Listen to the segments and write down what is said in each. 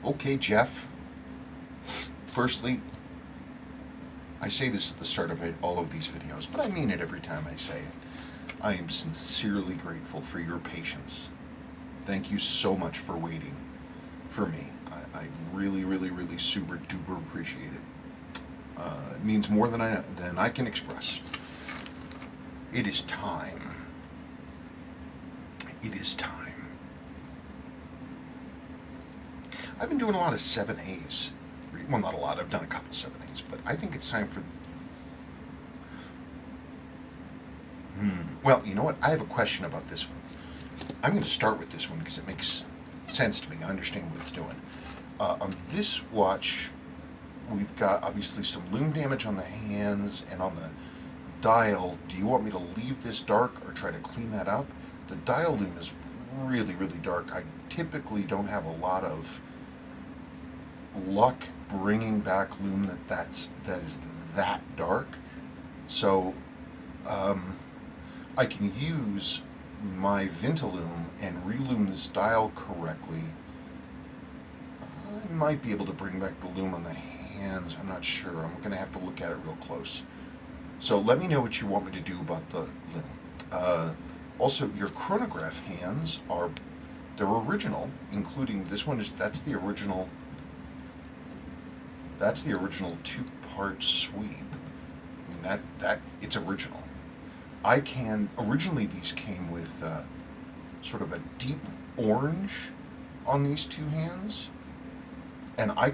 Okay, Jeff. Firstly, I say this at the start of all of these videos, but I mean it every time I say it. I am sincerely grateful for your patience. Thank you so much for waiting for me. I really, really, really super duper appreciate it. It means more than I can express. It is time. It is time. I've been doing a lot of 7As. Well, not a lot. I've done a couple 7As, but I think it's time for. Well, you know what? I have a question about this one. I'm going to start with this one because it makes sense to me. I understand what it's doing. On this watch, we've got obviously some lume damage on the hands and on the dial. Do you want me to leave this dark or try to clean that up? The dial lume is really, really dark. I typically don't have a lot of luck bringing back lume that is that dark. So I can use my Vintalume and relume this dial correctly. I might be able to bring back the lume on the hands. I'm not sure. I'm going to have to look at it real close. So let me know what you want me to do about the lume. Also, your chronograph hands they're original, including this one that's the original. That's the original two-part sweep. I mean, that it's original. Originally these came with sort of a deep orange on these two hands, and I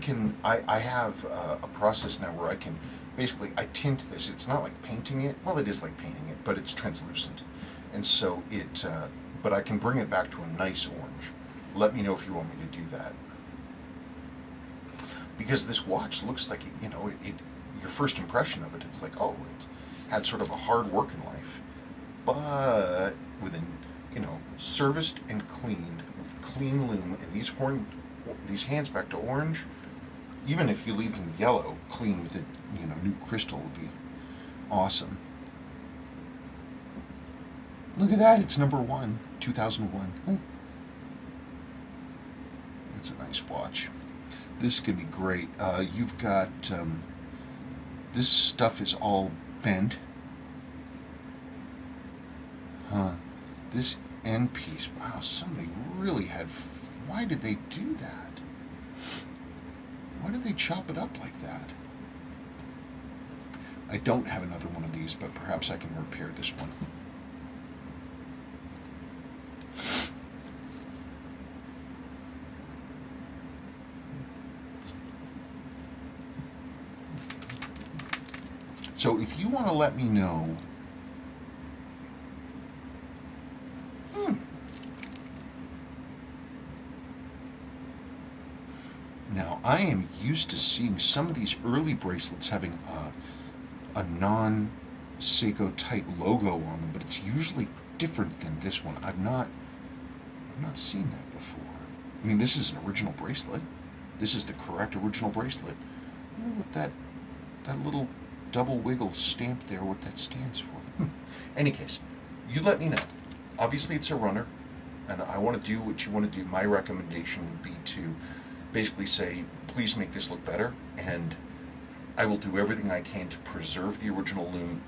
have a process now where I can basically I tint this. It's not like painting it. Well, it is like painting it, but it's translucent, and so but I can bring it back to a nice orange. Let me know if you want me to do that, because this watch looks like your first impression of it. It's like, oh, it had sort of a hard working life, but within serviced and cleaned with clean lume, and these hands back to orange. Even if you leave them yellow, clean with the new crystal would be awesome. Look at that! It's number 1, 2001. That's a nice watch. This is gonna be great. You've got this stuff is all bent. This end piece. Wow, somebody really had. Why did they do that? Why did they chop it up like that? I don't have another one of these, but perhaps I can repair this one. So if you want to let me know. Now, I am used to seeing some of these early bracelets having a non-Seiko type logo on them, but it's usually different than this one. I've not seen that before. I mean, this is an original bracelet. This is the correct original bracelet. I wonder what that little double wiggle stamp there, what that stands for. Any case, you let me know. Obviously, it's a runner, and I want to do what you want to do. My recommendation would be to basically say, please make this look better, and I will do everything I can to preserve the original lume.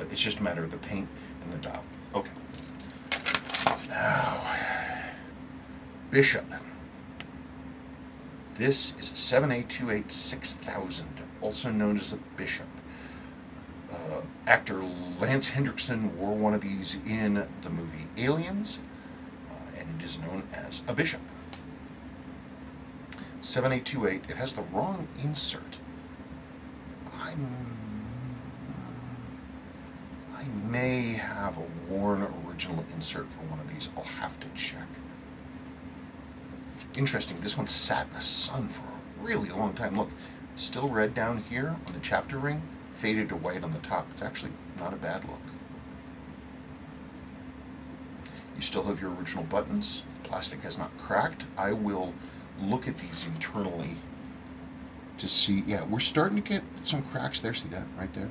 It's just a matter of the paint and the dial. Okay. Now, Bishop. This is a 7A28-6000, also known as a Bishop. Actor Lance Hendrickson wore one of these in the movie Aliens, and it is known as a Bishop. 7A28, it has the wrong insert. I may have a worn original insert for one of these. I'll have to check. Interesting, this one sat in the sun for a really long time. Look, it's still red down here on the chapter ring, faded to white on the top. It's actually not a bad look. You still have your original buttons. The plastic has not cracked. I will look at these internally to see. Yeah, we're starting to get some cracks there. See that right there?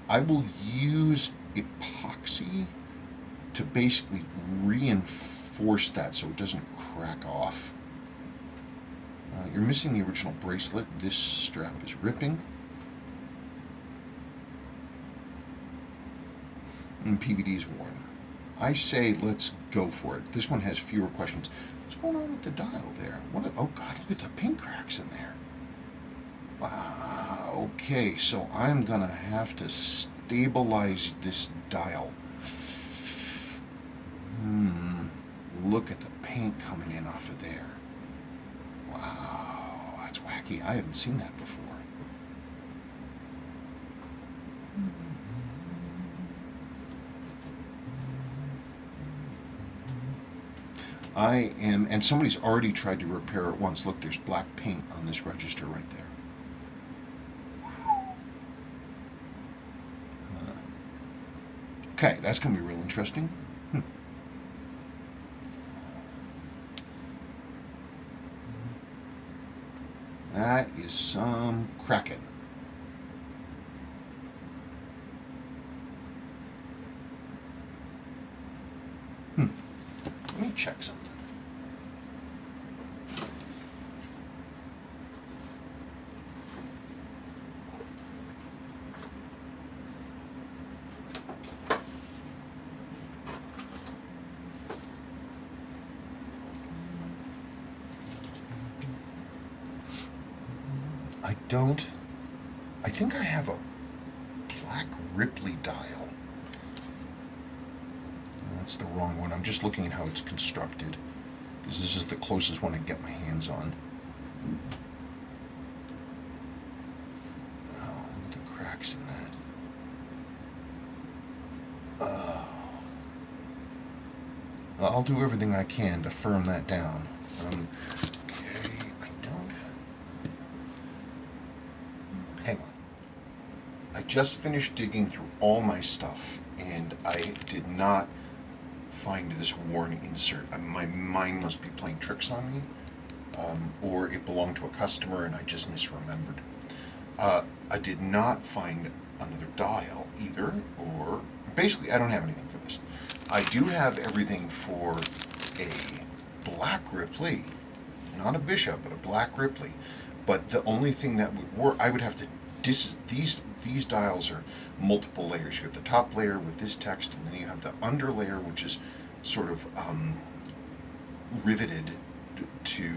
I will use epoxy to basically reinforce that so it doesn't crack off. You're missing the original bracelet. This strap is ripping. And PVD is worn. I say let's go for it. This one has fewer questions. What's going on with the dial there? Oh God, look at the paint cracks in there. Wow. Okay, so I'm gonna have to stabilize this dial. Look at the paint coming in off of there. Wow, that's wacky. I haven't seen that before. And somebody's already tried to repair it once. Look, there's black paint on this register right there. Okay, that's going to be real interesting. That is some cracking. Let me check something. I think I have a black Ripley dial. That's the wrong one. I'm just looking at how it's constructed, because this is the closest one I can get my hands on. Oh, look at the cracks in that. I'll do everything I can to firm that down. Hang on. I just finished digging through all my stuff, and I did not find this worn insert. My mind must be playing tricks on me, or it belonged to a customer and I just misremembered. I did not find another dial either, or basically I don't have anything for this. I do have everything for a black Ripley, not a Bishop, but a black Ripley. But the only thing that would work, I would have to, these dials are multiple layers. You have the top layer with this text, and then you have the under layer, which is sort of riveted to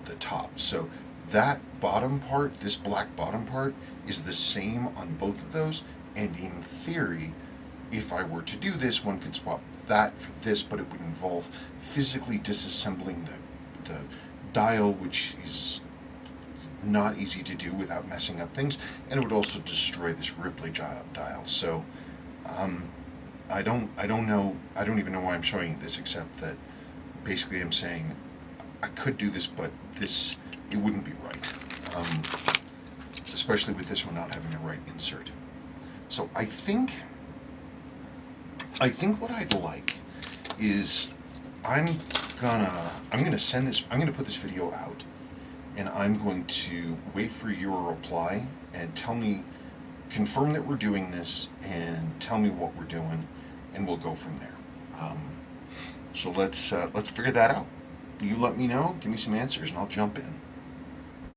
the top. So that bottom part, this black bottom part, is the same on both of those, and in theory, if I were to do this, one could swap that for this, but it would involve physically disassembling the dial, which is not easy to do without messing up things, and it would also destroy this Ripley dial. So I don't know. I don't even know why I'm showing you this, except that basically I'm saying I could do this, but it wouldn't be right, especially with this one not having the right insert. So I think what I'd like is I'm gonna send this. I'm gonna put this video out, and I'm going to wait for your reply and confirm that we're doing this, and tell me what we're doing, and we'll go from there. So let's figure that out. You let me know, give me some answers, and I'll jump in.